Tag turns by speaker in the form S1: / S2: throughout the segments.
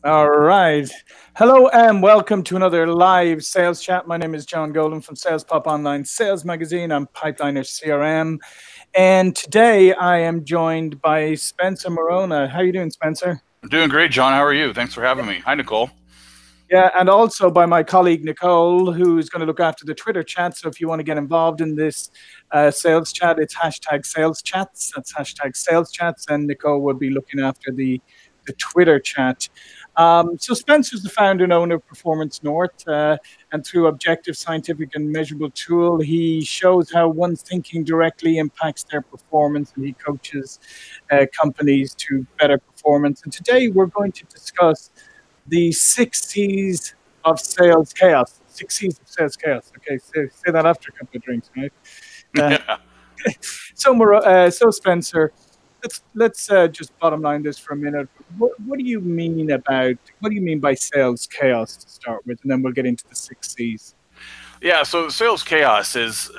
S1: All right. Hello and welcome to another live sales chat. My name is John Golden from SalesPOP Online Sales Magazine. I'm Pipeliner CRM. And today I am joined by Spencer Marona. How are you doing, Spencer?
S2: I'm doing great, John. How are you? Thanks for having me. Hi, Nicole.
S1: Yeah, and also by my colleague Nicole, who's going to look after the Twitter chat. So if you want to get involved in this sales chat, it's hashtag SalesChats. That's hashtag SalesChats. And Nicole will be looking after the Twitter chat. So Spencer's the founder and owner of Performance North, and through objective, scientific, and measurable tool, he shows how one's thinking directly impacts their performance, and he coaches companies to better performance. And today we're going to discuss the 6 C's of sales chaos. 6 C's of sales chaos. Okay, say that after a couple of drinks, right? Uh,
S2: Yeah.
S1: so Spencer, let's just bottom line this for a minute. What do you mean by sales chaos to start with, and then we'll get into the 6 C's.
S2: Yeah. So sales chaos is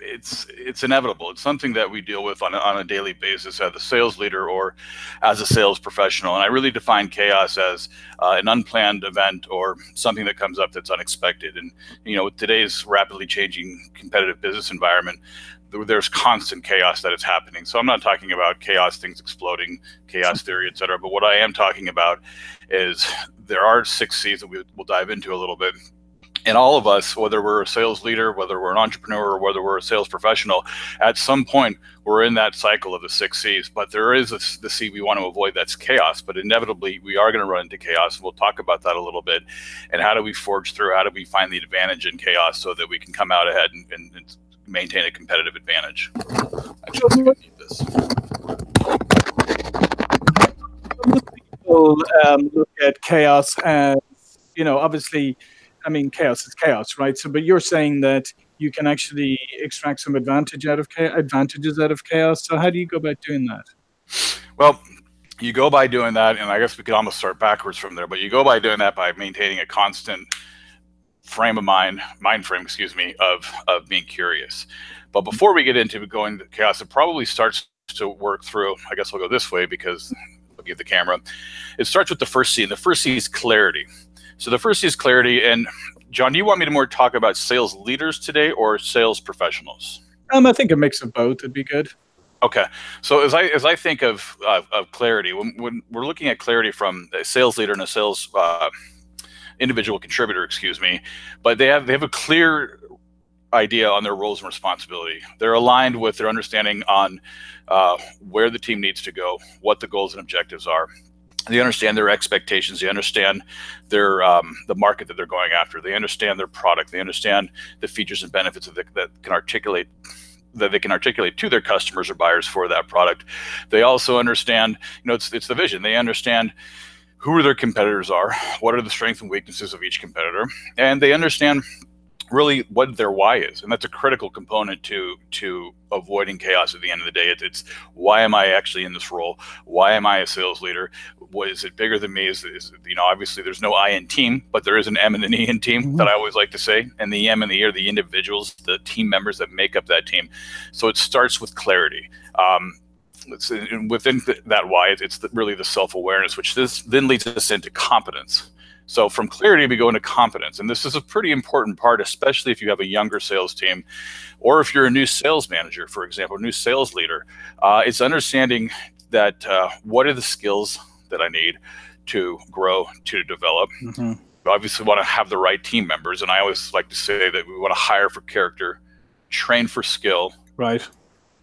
S2: it's inevitable. It's something that we deal with on a daily basis as a sales leader or as a sales professional. And I really define chaos as an unplanned event or something that comes up that's unexpected. And with today's rapidly changing competitive business environment, there's constant chaos that is happening. So I'm not talking about chaos, things exploding, chaos theory, et cetera. But what I am talking about is there are 6 C's that we'll dive into a little bit. And all of us, whether we're a sales leader, whether we're an entrepreneur, or whether we're a sales professional, at some point we're in that cycle of the 6 C's. But there is the C we want to avoid, that's chaos. But inevitably, we are going to run into chaos. And we'll talk about that a little bit. And how do we forge through? How do we find the advantage in chaos so that we can come out ahead and maintain a competitive advantage? Actually, I need this.
S1: Most people look at chaos as, obviously, I mean, chaos is chaos, right? So, but you're saying that you can actually extract some advantages out of chaos. So, how do you go about doing that?
S2: Well, you go by doing that, and I guess we could almost start backwards from there, but you go by doing that by maintaining a constant mind frame, of being curious. But before we get into going to chaos, it probably starts to work through, I guess we'll go this way because looking at the camera, it starts with the first C, and the first C is clarity. So the first C is clarity. And John, do you want me to more talk about sales leaders today or sales professionals?
S1: I think a mix of both would be good.
S2: Okay. So as I think of clarity, when we're looking at clarity from a sales leader and a sales individual contributor, but they have a clear idea on their roles and responsibility. They're aligned with their understanding on where the team needs to go, what the goals and objectives are. They understand their expectations. They understand their the market that they're going after. They understand their product. They understand the features and benefits that they can articulate to their customers or buyers for that product. They also understand, it's the vision. They understand who their competitors are, what are the strengths and weaknesses of each competitor, and they understand really what their why is. And that's a critical component to avoiding chaos at the end of the day. It's why am I actually in this role? Why am I a sales leader? What is it bigger than me? Is obviously there's no I in team, but there is an M and an E in team that I always like to say. And the M and the E are the individuals, the team members that make up that team. So it starts with clarity. Within that why, it's really the self-awareness, which this then leads us into competence. So from clarity, we go into competence. And this is a pretty important part, especially if you have a younger sales team, or if you're a new sales manager, for example, a new sales leader. It's understanding that what are the skills that I need to grow, to develop. We obviously want to have the right team members. And I always like to say that we want to hire for character, train for skill,
S1: Right.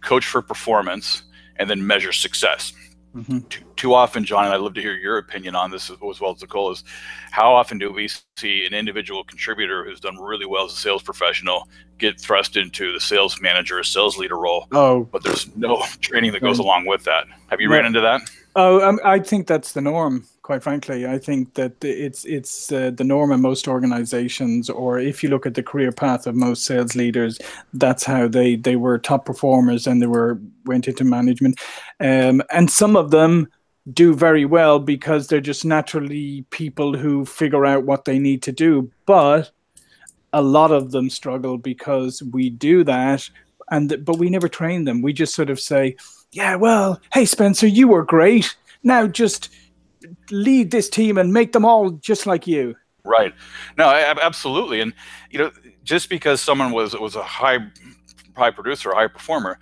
S2: coach for performance, and then measure success. Too often, John, and I'd love to hear your opinion on this as well as Nicole, is how often do we see an individual contributor who's done really well as a sales professional get thrust into the sales manager or sales leader role, but there's no training that goes along with that. Have you ran into that?
S1: I think that's the norm, quite frankly. I think that it's the norm in most organizations, or if you look at the career path of most sales leaders, that's how they were top performers and they went into management. And some of them do very well because they're just naturally people who figure out what they need to do. But a lot of them struggle because we do that, but we never train them. We just sort of say, yeah, well, hey, Spencer, you were great. Now just lead this team and make them all just like you.
S2: Right. No, absolutely. And, just because someone was a high producer, a high performer,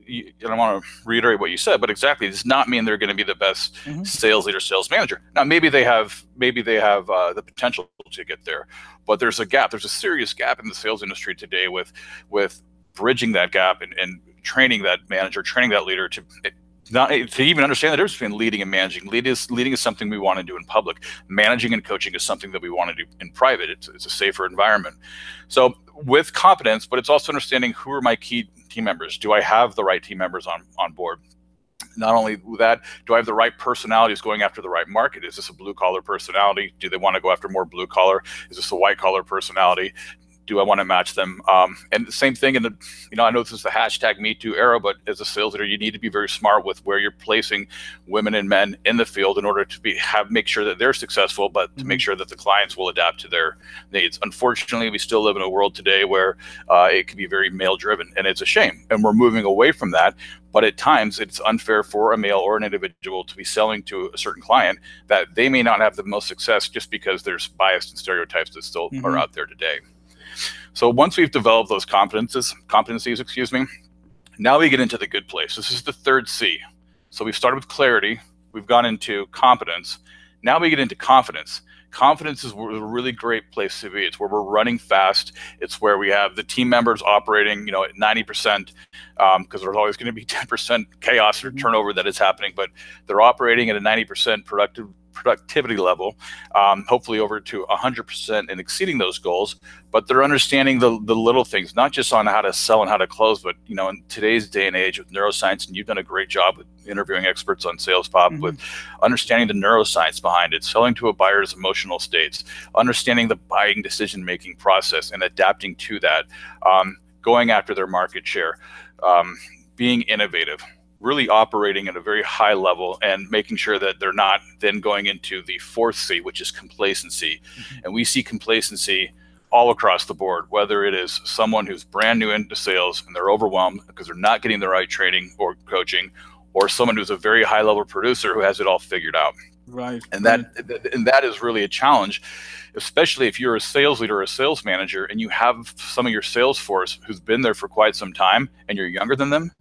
S2: and I want to reiterate what you said, but exactly, it does not mean they're going to be the best sales leader, sales manager. Now, maybe they have the potential to get there, but there's a gap. There's a serious gap in the sales industry today with bridging that gap and training that manager, training that leader to even understand the difference between leading and managing. Leading is something we want to do in public. Managing and coaching is something that we want to do in private. It's a safer environment. So with competence, but it's also understanding who are my key team members. Do I have the right team members on board? Not only that, do I have the right personalities going after the right market? Is this a blue collar personality? Do they want to go after more blue collar? Is this a white collar personality? Do I want to match them? And the same thing I know this is the hashtag Me Too era, but as a sales leader, you need to be very smart with where you're placing women and men in the field in order to make sure that they're successful, but to make sure that the clients will adapt to their needs. Unfortunately, we still live in a world today where it can be very male driven, and it's a shame. And we're moving away from that. But at times, it's unfair for a male or an individual to be selling to a certain client that they may not have the most success just because there's bias and stereotypes that still are out there today. So once we've developed those competencies, now we get into the good place. This is the third C. So we've started with clarity. We've gone into competence. Now we get into confidence. Confidence is a really great place to be. It's where we're running fast. It's where we have the team members operating, at 90%, because there's always going to be 10% chaos or turnover that is happening, but they're operating at a 90% productivity level, hopefully over to 100% and exceeding those goals. But they're understanding the little things, not just on how to sell and how to close, but in today's day and age with neuroscience, and you've done a great job with interviewing experts on SalesPOP with understanding the neuroscience behind it, selling to a buyer's emotional states, understanding the buying decision-making process and adapting to that, going after their market share, being innovative, really operating at a very high level and making sure that they're not then going into the fourth C, which is complacency. And we see complacency all across the board, whether it is someone who's brand new into sales and they're overwhelmed because they're not getting the right training or coaching, or someone who's a very high level producer who has it all figured out.
S1: Right.
S2: And that is really a challenge, especially if you're a sales leader or a sales manager and you have some of your sales force who's been there for quite some time and you're younger than them.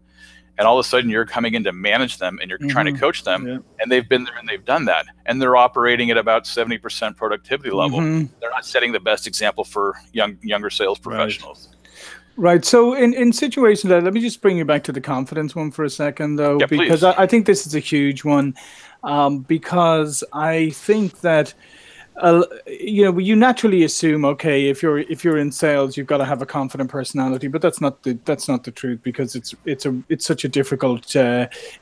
S2: And all of a sudden you're coming in to manage them and you're trying to coach them, and they've been there and they've done that. And they're operating at about 70% productivity level. They're not setting the best example for younger sales professionals.
S1: Right. So in situations let me just bring you back to the confidence one for a second, though, because I think this is a huge one, because I think that you naturally assume, okay, if you're in sales, you've got to have a confident personality, but that's not the truth, because it's such a difficult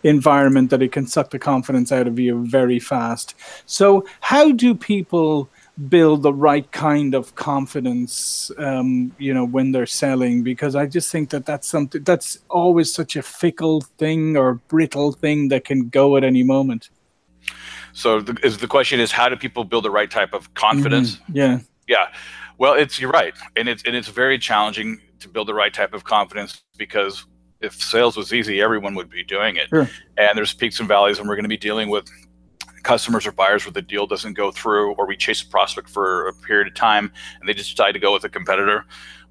S1: environment that it can suck the confidence out of you very fast. So how do people build the right kind of confidence, when they're selling? Because I just think that's something that's always such a fickle thing or brittle thing that can go at any moment.
S2: So the question is, how do people build the right type of confidence?
S1: Yeah.
S2: Well, you're right, and it's very challenging to build the right type of confidence, because if sales was easy, everyone would be doing it.
S1: Sure.
S2: And there's peaks and valleys, and we're going to be dealing with customers or buyers where the deal doesn't go through, or we chase a prospect for a period of time and they just decide to go with a competitor.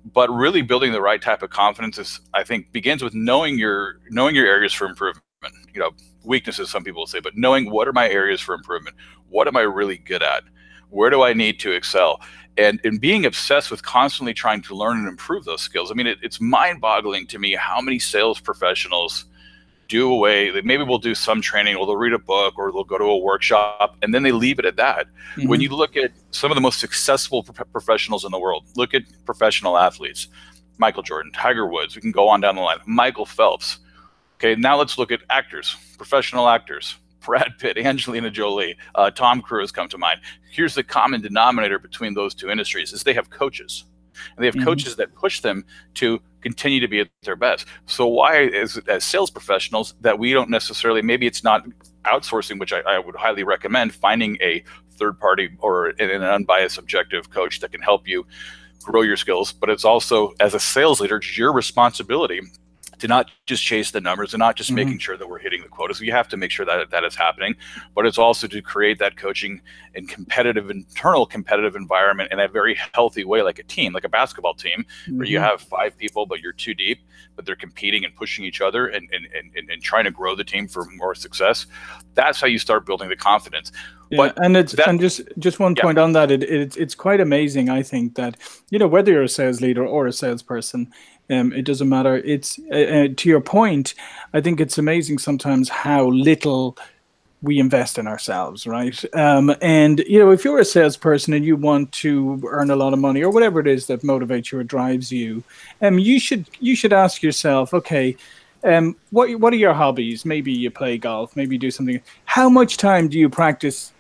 S2: But really building the right type of confidence begins with knowing your areas for improvement. Weaknesses, some people will say, but knowing what are my areas for improvement? What am I really good at? Where do I need to excel? And being obsessed with constantly trying to learn and improve those skills. I mean, it's mind-boggling to me how many sales professionals maybe we'll do some training, or they'll read a book, or they'll go to a workshop, and then they leave it at that. When you look at some of the most successful professionals in the world, look at professional athletes, Michael Jordan, Tiger Woods, we can go on down the line, Michael Phelps. Okay, now let's look at actors, professional actors, Brad Pitt, Angelina Jolie, Tom Cruise come to mind. Here's the common denominator between those two industries is they have coaches. And they have coaches that push them to continue to be at their best. So why is it as sales professionals that we don't necessarily, maybe it's not outsourcing, which I would highly recommend, finding a third party or an unbiased objective coach that can help you grow your skills, but it's also, as a sales leader, it's your responsibility to not just chase the numbers and not just making sure that we're hitting the quotas. You have to make sure that that is happening, but it's also to create that coaching and internal competitive environment in a very healthy way, like a team, like a basketball team, where you have 5 people, but you're too deep, but they're competing and pushing each other and trying to grow the team for more success. That's how you start building the confidence.
S1: Yeah, but and just one point on that, it's quite amazing, I think, that, you know, whether you're a sales leader or a salesperson, it doesn't matter. It's to your point, I think it's amazing sometimes how little we invest in ourselves, right? And, you know, if you're a salesperson and you want to earn a lot of money or whatever it is that motivates you or drives you, you should ask yourself, okay, what are your hobbies? Maybe you play golf, maybe you do something. How much time do you practice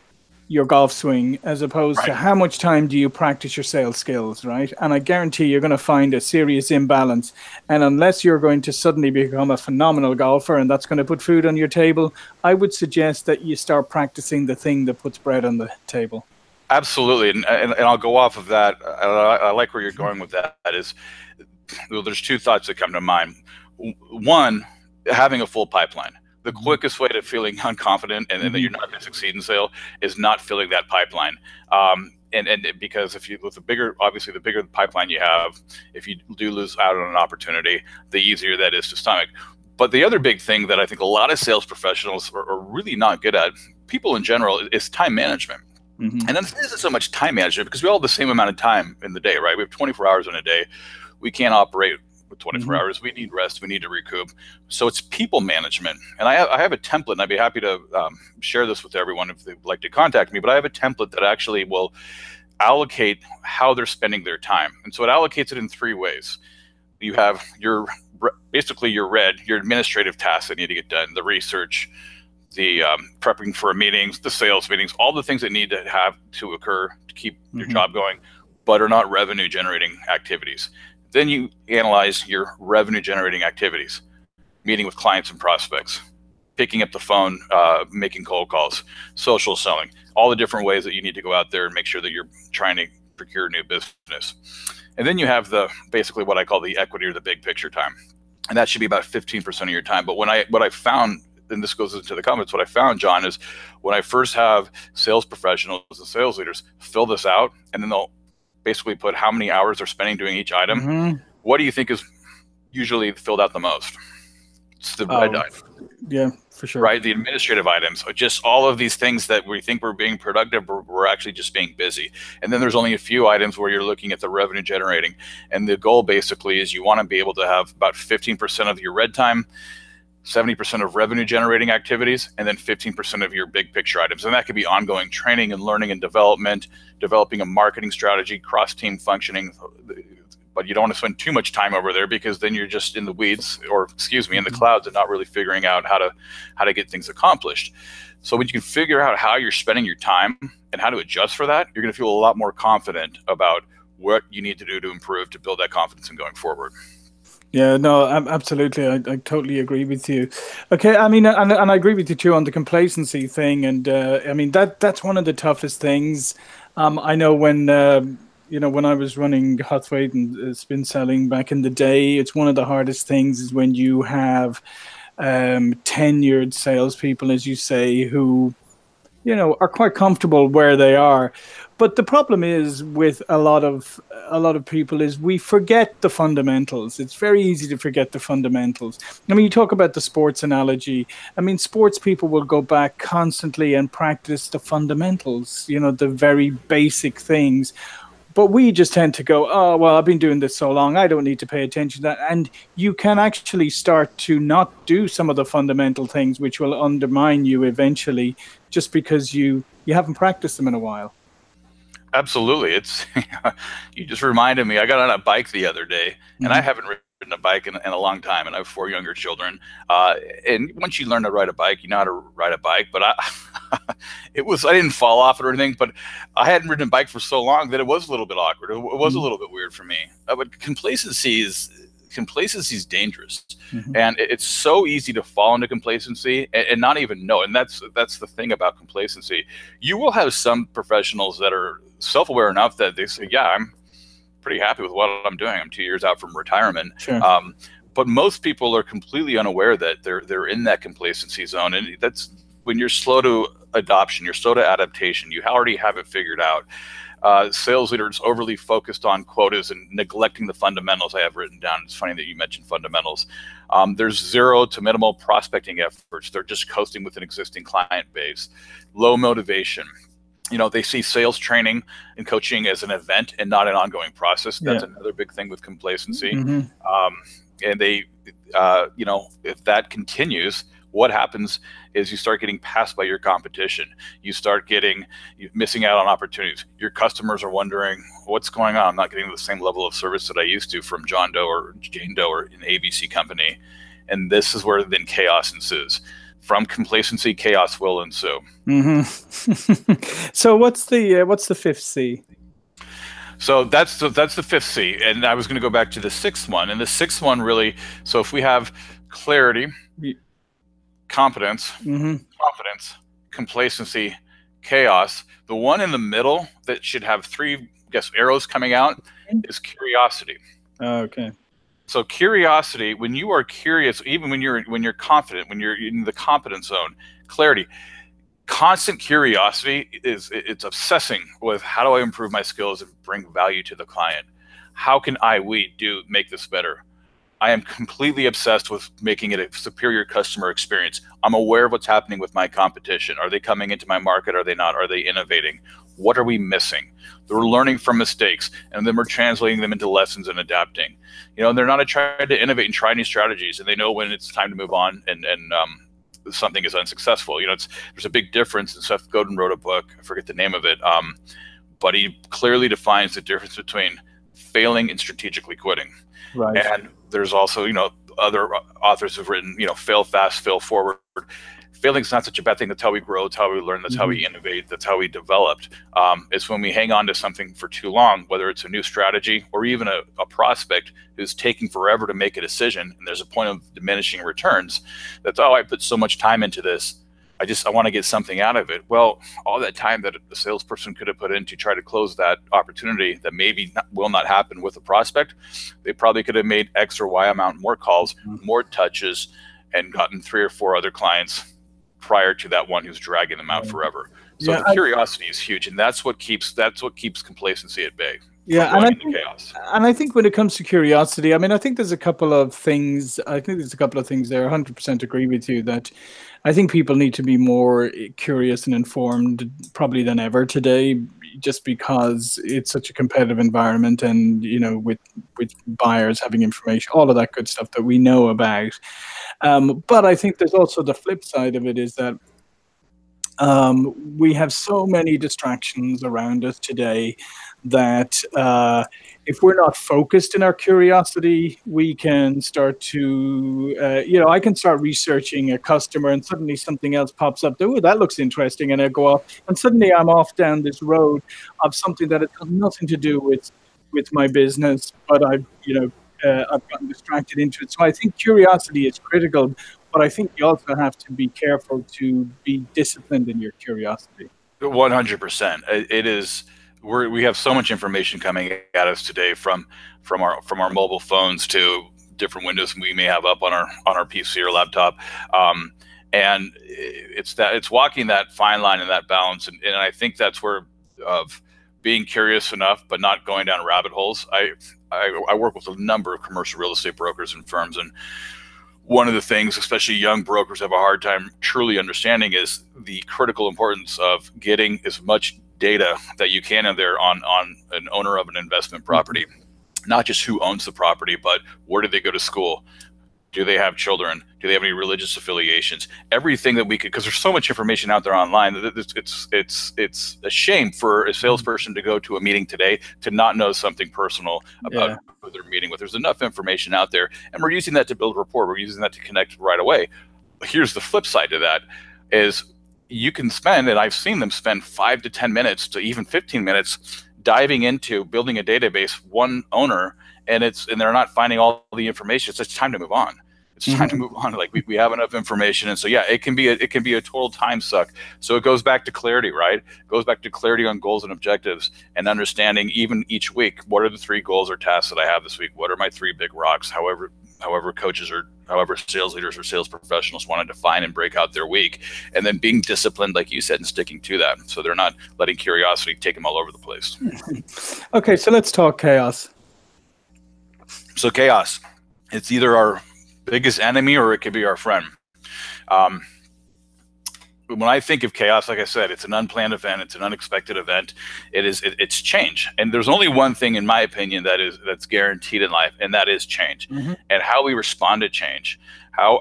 S1: your golf swing as opposed to how much time do you practice your sales skills, right? And I guarantee you're going to find a serious imbalance. And unless you're going to suddenly become a phenomenal golfer and that's going to put food on your table, I would suggest that you start practicing the thing that puts bread on the table.
S2: Absolutely. And I'll go off of that. I like where you're going with that. That is, well, there's 2 thoughts that come to mind. One, having a full pipeline. The quickest way to feeling unconfident and that you're not going to succeed in sale is not filling that pipeline. And because if you, with the bigger the pipeline you have, if you do lose out on an opportunity, the easier that is to stomach. But the other big thing that I think a lot of sales professionals are really not good at, people in general, is time management. And then this isn't so much time management because we all have the same amount of time in the day, right? We have 24 hours in a day. We can't operate with 24 hours. We need rest. We need to recoup. So it's people management. And I have a template, and I'd be happy to share this with everyone if they'd like to contact me. But I have a template that actually will allocate how they're spending their time. And so it allocates it in 3 ways. You have basically your administrative tasks that need to get done, the research, the prepping for meetings, the sales meetings, all the things that need to have to occur to keep your job going, but are not revenue generating activities. Then you analyze your revenue generating activities, meeting with clients and prospects, picking up the phone, making cold calls, social selling, all the different ways that you need to go out there and make sure that you're trying to procure new business. And then you have basically what I call the equity or the big picture time. And that should be about 15% of your time. But what I found, and this goes into the comments, what I found, John, is when I first have sales professionals and sales leaders fill this out, and then they'll basically put how many hours they're spending doing each item. What do you think is usually filled out the most? It's the red item.
S1: Yeah, for sure.
S2: Right? The administrative items, just all of these things that we think we're being productive, but we're actually just being busy. And then there's only a few items where you're looking at the revenue generating. And the goal basically is you want to be able to have about 15% of your red time, 70% of revenue generating activities, and then 15% of your big picture items. And that could be ongoing training and learning and development, developing a marketing strategy, cross-team functioning. But you don't want to spend too much time over there because then you're just in the weeds, or in the clouds, and not really figuring out how to get things accomplished. So when you can figure out how you're spending your time and how to adjust for that, you're going to feel a lot more confident about what you need to do to improve, to build that confidence in going forward.
S1: Yeah, no, absolutely. I totally agree with you. Okay, I mean, and I agree with you too on the complacency thing. And I mean, that's one of the toughest things. I know when I was running Hotweight and spin selling back in the day, it's one of the hardest things is when you have tenured salespeople, as you say, who, you know, are quite comfortable where they are. But the problem is with a lot of people is we forget the fundamentals. It's very easy to forget the fundamentals. I mean, you talk about the sports analogy. I mean, sports people will go back constantly and practice the fundamentals, you know, the very basic things. But we just tend to go, oh, well, I've been doing this so long, I don't need to pay attention to that. And you can actually start to not do some of the fundamental things, which will undermine you eventually just because you haven't practiced them in a while.
S2: Absolutely. It's you just reminded me, I got on a bike the other day, and I haven't ridden a bike in a long time, and I have 4 younger children. And once you learn to ride a bike, you know how to ride a bike. But I didn't fall off it or anything, but I hadn't ridden a bike for so long that it was a little bit awkward. It was a little bit weird for me. But complacency is dangerous, and it's so easy to fall into complacency and not even know. And that's the thing about complacency. You will have some professionals that are self-aware enough that they say, yeah, I'm pretty happy with what I'm doing. I'm 2 years out from retirement.
S1: Sure.
S2: But most people are completely unaware that they're in that complacency zone, and that's when you're slow to adoption, you're slow to adaptation. You already have it figured out. Sales leaders overly focused on quotas and neglecting the fundamentals I have written down. It's funny that you mentioned fundamentals. There's zero to minimal prospecting efforts. They're just coasting with an existing client base. Low motivation. They see sales training and coaching as an event and not an ongoing process. That's another big thing with complacency. And they, if that continues, what happens is you start getting passed by your competition. You start missing out on opportunities. Your customers are wondering, what's going on? I'm not getting the same level of service that I used to from John Doe or Jane Doe or an ABC company. And this is where then chaos ensues. From complacency, chaos will ensue.
S1: So what's the fifth C?
S2: So that's the fifth C. And I was going to go back to the sixth one. And the sixth one really, so if we have clarity, competence, confidence, complacency, chaos, the one in the middle that should have three, arrows coming out is curiosity.
S1: Okay.
S2: So curiosity, when you are curious, even when you're confident, when you're in the competence zone, clarity, constant curiosity it's obsessing with how do I improve my skills and bring value to the client? How can we make this better? I am completely obsessed with making it a superior customer experience. I'm aware of what's happening with my competition. Are they coming into my market? Are they not? Are they innovating? What are we missing? We're learning from mistakes, and then we're translating them into lessons and adapting. They're not trying to innovate and try new strategies, and they know when it's time to move on and something is unsuccessful. There's a big difference, and Seth Godin wrote a book, I forget the name of it, but he clearly defines the difference between failing and strategically quitting.
S1: Right.
S2: And there's also, other authors have written, fail fast, fail forward. Failing is not such a bad thing. That's how we grow. That's how we learn. That's how we innovate. That's how we developed. It's when we hang on to something for too long, whether it's a new strategy or even a prospect who's taking forever to make a decision, and there's a point of diminishing returns. That's, I put so much time into this. I want to get something out of it. Well, all that time that a salesperson could have put in to try to close that opportunity that maybe will not happen with a prospect, they probably could have made X or Y amount more calls, more touches, and gotten 3 or 4 other clients prior to that one who's dragging them out forever. So the curiosity is huge, and that's what keeps complacency at bay.
S1: Yeah, and I think when it comes to curiosity, I think there's a couple of things. I think there's a couple of things there. 100% agree with you that I think people need to be more curious and informed probably than ever today, just because it's such a competitive environment, and with buyers having information, all of that good stuff that we know about. But I think there's also the flip side of it is that we have so many distractions around us today that if we're not focused in our curiosity, we can start to, I can start researching a customer and suddenly something else pops up. Oh, that looks interesting. And I go off and suddenly I'm off down this road of something that has nothing to do with my business, but I've gotten distracted into it. So I think curiosity is critical, but I think you also have to be careful to be disciplined in your curiosity.
S2: 100%. It is. We have so much information coming at us today from our mobile phones to different windows we may have up on our PC or laptop, and it's walking that fine line and that balance, and I think that's where of being curious enough but not going down rabbit holes. I work with a number of commercial real estate brokers and firms, and one of the things, especially young brokers have a hard time truly understanding, is the critical importance of getting as much data that you can in there on an owner of an investment property. Not just who owns the property, but where did they go to school? Do they have children? Do they have any religious affiliations? Everything that we could, because there's so much information out there online. It's a shame for a salesperson to go to a meeting today to not know something personal about who they're meeting with. There's enough information out there, and we're using that to build rapport. We're using that to connect right away. Here's the flip side to that is you can spend, and I've seen them spend 5 to 10 minutes to even 15 minutes diving into building a database, one owner, and they're not finding all the information. It's just time to move on. It's time to move on. Like we have enough information, and so it can be a total time suck. So it goes back to clarity, right? It goes back to clarity on goals and objectives, and understanding even each week what are the 3 goals or tasks that I have this week. What are my 3 big rocks? However however coaches or however sales leaders or sales professionals want to define and break out their week, and then being disciplined, like you said, and sticking to that. So they're not letting curiosity take them all over the place.
S1: Okay, so let's talk chaos.
S2: So chaos, it's either our biggest enemy or it could be our friend. When I think of chaos, like I said, it's an unplanned event. It's an unexpected event. It's change. And there's only one thing, in my opinion, that's guaranteed in life, and that is change.
S1: Mm-hmm.
S2: And how we respond to change, how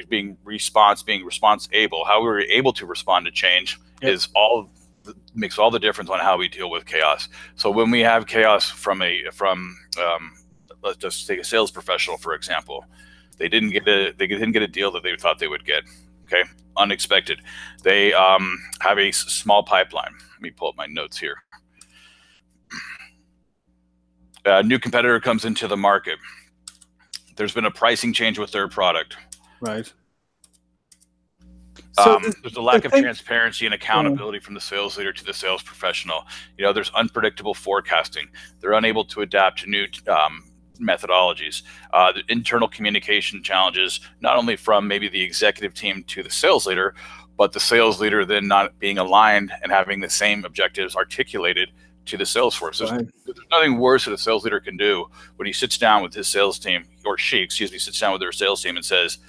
S2: being response able, how we're able to respond to change makes all the difference on how we deal with chaos. So when we have chaos from let's just take a sales professional, for example, they didn't get a deal that they thought they would get. Okay, unexpected. They have a small pipeline. Let me pull up my notes here. A new competitor comes into the market. There's been a pricing change with their product.
S1: Right. So
S2: there's a lack of transparency and accountability from the sales leader to the sales professional. There's unpredictable forecasting. They're unable to adapt to new methodologies, the internal communication challenges, not only from maybe the executive team to the sales leader, but the sales leader then not being aligned and having the same objectives articulated to the sales force. There's nothing worse that a sales leader can do when he sits down with his sales team, or she, sits down with their sales team and says,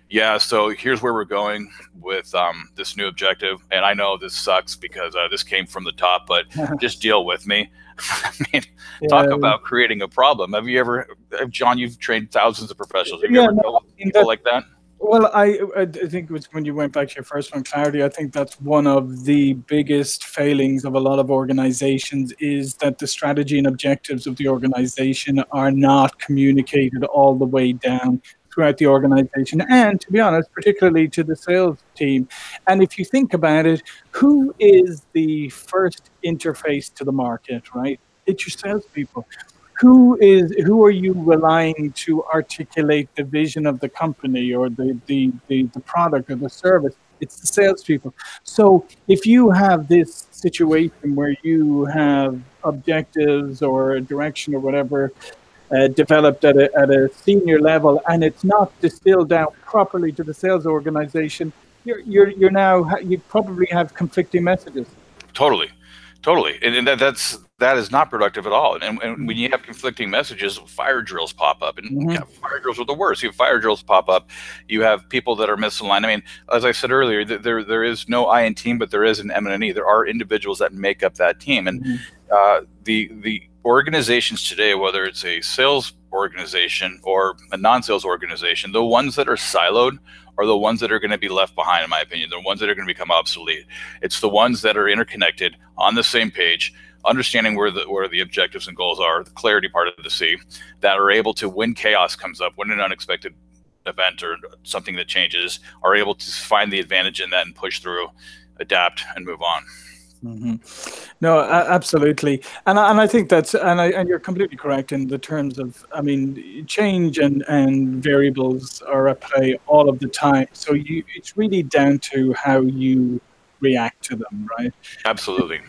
S2: yeah, so here's where we're going with this new objective. And I know this sucks because this came from the top, but just deal with me. I mean, talk about creating a problem. Have you ever, John, you've trained thousands of professionals. Have you ever dealt with people like that?
S1: Well, I think it was when you went back to your first one, clarity. I think that's one of the biggest failings of a lot of organizations, is that the strategy and objectives of the organization are not communicated all the way down throughout the organization, and to be honest, particularly to the sales team. And if you think about it, who is the first interface to the market, right? It's your salespeople. Who are you relying to articulate the vision of the company or the product or the service? It's the salespeople. So if you have this situation where you have objectives or a direction or whatever developed at a senior level, and it's not distilled down properly to the sales organization, you probably have conflicting messages.
S2: Totally, and that is not productive at all. And when you have conflicting messages, fire drills pop up, and fire drills are the worst. You have fire drills pop up. You have people that are misaligned. I mean, as I said earlier, there is no I in team, but there is an M and an E. There are individuals that make up that team, and the organizations today, whether it's a sales organization or a non-sales organization, the ones that are siloed are the ones that are going to be left behind, in my opinion. They're the ones that are going to become obsolete. It's the ones that are interconnected, on the same page, understanding where the objectives and goals are, the clarity part of the C, that are able to, when chaos comes up, when an unexpected event or something that changes, are able to find the advantage in that and push through, adapt, and move on.
S1: No, absolutely, and I think that's and you're completely correct in the terms of, I mean, change and variables are at play all of the time. So it's really down to how you react to them, right?
S2: Absolutely.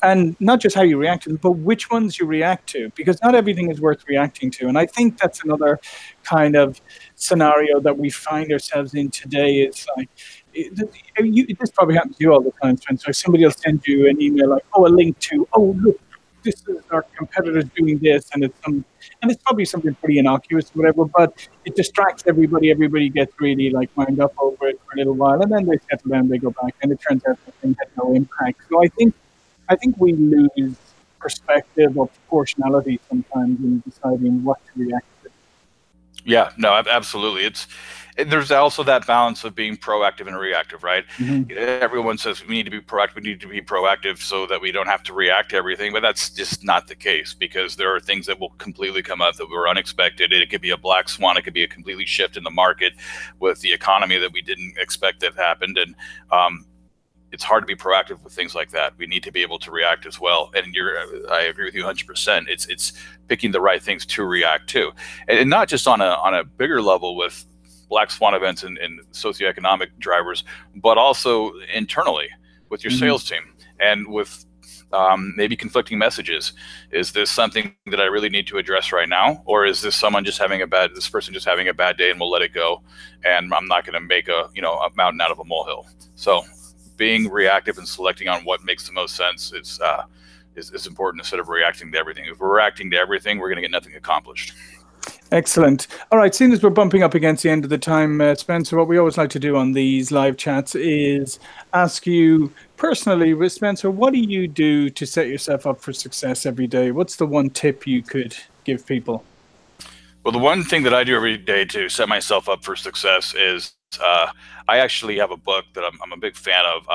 S1: And not just how you react to them, but which ones you react to, because not everything is worth reacting to. And I think that's another kind of scenario that we find ourselves in today. It's like, this probably happens to you all the time, Spencer. Like somebody will send you an email like, a link to, look, this is our competitors doing this, and it's probably something pretty innocuous or whatever, but it distracts everybody. Everybody gets really like wound up over it for a little while, and then they settle down, they go back, and it turns out that thing had no impact. So I think we lose perspective or proportionality sometimes in deciding what to react to.
S2: Yeah, no, absolutely. There's also that balance of being proactive and reactive, right? Everyone says we need to be proactive so that we don't have to react to everything, but that's just not the case, because there are things that will completely come up that were unexpected. It could be a black swan. It could be a completely shift in the market with the economy that we didn't expect that happened. And it's hard to be proactive with things like that. We need to be able to react as well. And I agree with you 100%. It's picking the right things to react to, and not just on a bigger level with black swan events and socioeconomic drivers, but also internally with your sales team and with maybe conflicting messages. Is this something that I really need to address right now, or is this someone just having this person just having a bad day, and we'll let it go, and I'm not going to make a mountain out of a molehill. So being reactive and selecting on what makes the most sense is important instead of reacting to everything. If we're reacting to everything, we're going to get nothing accomplished.
S1: Excellent. All right, seeing as we're bumping up against the end of the time, Spencer, what we always like to do on these live chats is ask you personally, Spencer, what do you do to set yourself up for success every day? What's the one tip you could give people?
S2: Well, the one thing that I do every day to set myself up for success is I actually have a book that I'm a big fan of.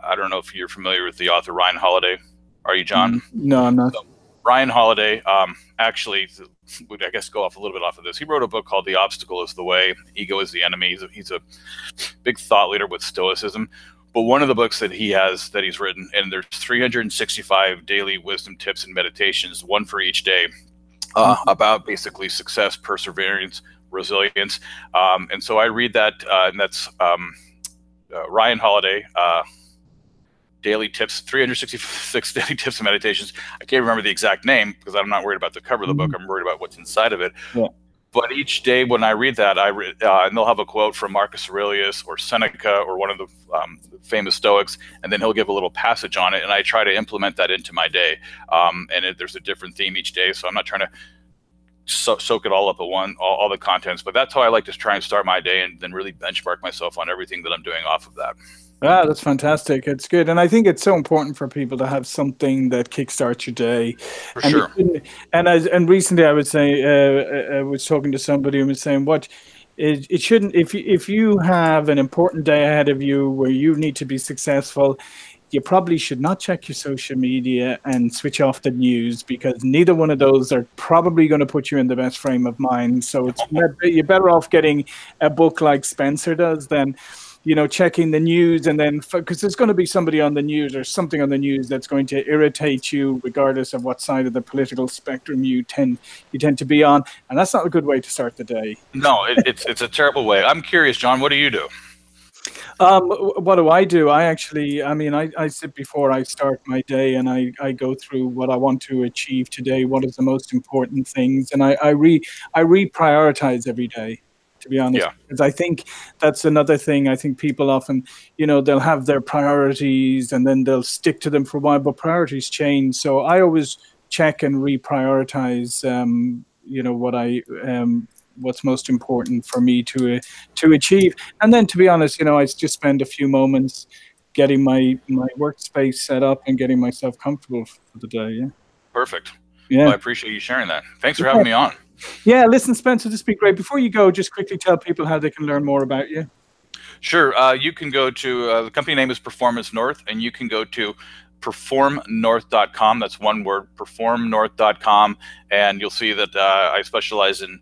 S2: I don't know if you're familiar with the author Ryan Holiday. Are you, John?
S1: No, I'm not.
S2: So, Ryan Holiday, actually, I guess go off a little bit off of this. He wrote a book called The Obstacle is the Way, Ego is the Enemy. He's a big thought leader with Stoicism. But one of the books that he's written, and there's 365 daily wisdom tips and meditations, one for each day, about basically success, perseverance, resilience. And so I read that, and that's Ryan Holiday, daily tips, 366 daily tips and meditations. I can't remember the exact name because I'm not worried about the cover of the book. I'm worried about what's inside of it. Yeah. But each day when I read that, and they'll have a quote from Marcus Aurelius or Seneca or one of the famous Stoics, and then he'll give a little passage on it, and I try to implement that into my day. There's a different theme each day, so I'm not trying to soak it all up at all the contents, but that's how I like to try and start my day, and then really benchmark myself on everything that I'm doing off of that.
S1: Ah, that's fantastic. It's good. And I think it's so important for people to have something that kickstarts your day.
S2: For sure.
S1: And recently I was saying, I was talking to somebody who was saying, it shouldn't, if you have an important day ahead of you where you need to be successful, you probably should not check your social media and switch off the news, because neither one of those are probably going to put you in the best frame of mind. So you're better off getting a book like Spencer does than checking the news, and then because there's going to be somebody on the news or something on the news that's going to irritate you, regardless of what side of the political spectrum you tend to be on, and that's not a good way to start the day.
S2: No, it's a terrible way. I'm curious, John, what do you do?
S1: What do I do? I sit before I start my day, and I go through what I want to achieve today. What is the most important things, and I reprioritize every day, to be honest. Yeah. Because I think that's another thing. I think people often, they'll have their priorities and then they'll stick to them for a while, but priorities change. So I always check and reprioritize, what's most important for me to achieve. And then, to be honest, I just spend a few moments getting my workspace set up and getting myself comfortable for the day. Yeah.
S2: Perfect. Yeah. Well, I appreciate you sharing that. Thanks for having me on.
S1: Yeah, listen, Spencer, this has been great. Before you go, just quickly tell people how they can learn more about you.
S2: Sure. You can go to, the company name is Performance North, and you can go to performnorth.com. That's one word, performnorth.com. And you'll see that I specialize in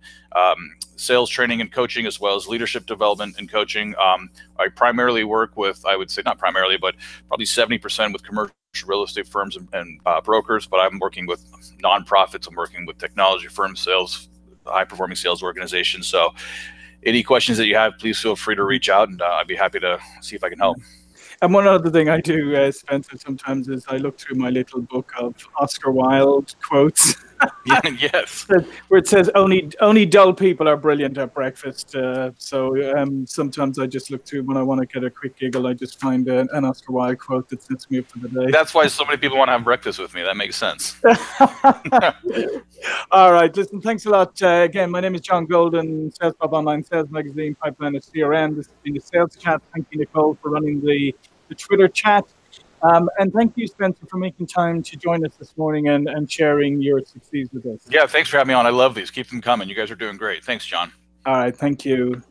S2: sales training and coaching, as well as leadership development and coaching. I primarily work with, I would say not primarily, but probably 70% with commercial real estate firms and brokers, but I'm working with nonprofits. I'm working with technology firms, high-performing sales organizations. So any questions that you have, please feel free to reach out, and I'd be happy to see if I can help.
S1: And one other thing I do, Spencer, sometimes is I look through my little book of Oscar Wilde quotes.
S2: Yes.
S1: Where it says, only dull people are brilliant at breakfast. So sometimes I just look through when I want to get a quick giggle. I just find an Oscar Wilde quote that sets me up for the day.
S2: That's why so many people want to have breakfast with me. That makes sense.
S1: All right. Listen, thanks a lot. Again, my name is John Golden, SalesPOP Online Sales Magazine, Pipeline of CRM. This has been the Sales Chat. Thank you, Nicole, for running the Twitter chat. And thank you, Spencer, for making time to join us this morning and sharing your success with us.
S2: Yeah, thanks for having me on. I love these. Keep them coming. You guys are doing great. Thanks, John.
S1: All right. Thank you.